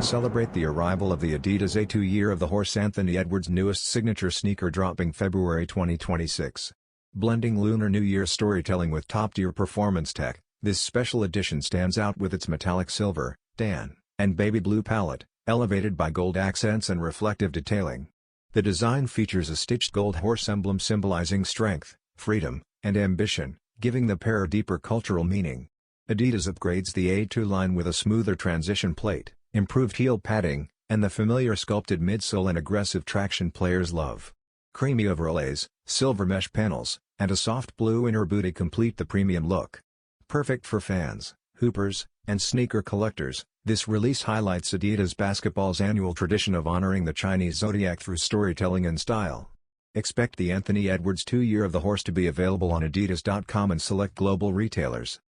celebrate the arrival of the Adidas A2 Year of the Horse, Anthony Edwards' newest signature sneaker dropping February 2026. Blending Lunar New Year storytelling with top-tier performance tech, this special edition stands out with its metallic silver, tan, and baby blue palette, elevated by gold accents and reflective detailing. The design features a stitched gold horse emblem symbolizing strength, freedom, and ambition, giving the pair deeper cultural meaning. Adidas upgrades the A2 line with a smoother transition plate, improved heel padding, and the familiar sculpted midsole and aggressive traction players love. Creamy overlays, silver mesh panels, and a soft blue inner bootie complete the premium look. Perfect for fans, hoopers, and sneaker collectors, this release highlights Adidas Basketball's annual tradition of honoring the Chinese zodiac through storytelling and style. Expect the Anthony Edwards 2 Year of the Horse to be available on adidas.com and select global retailers.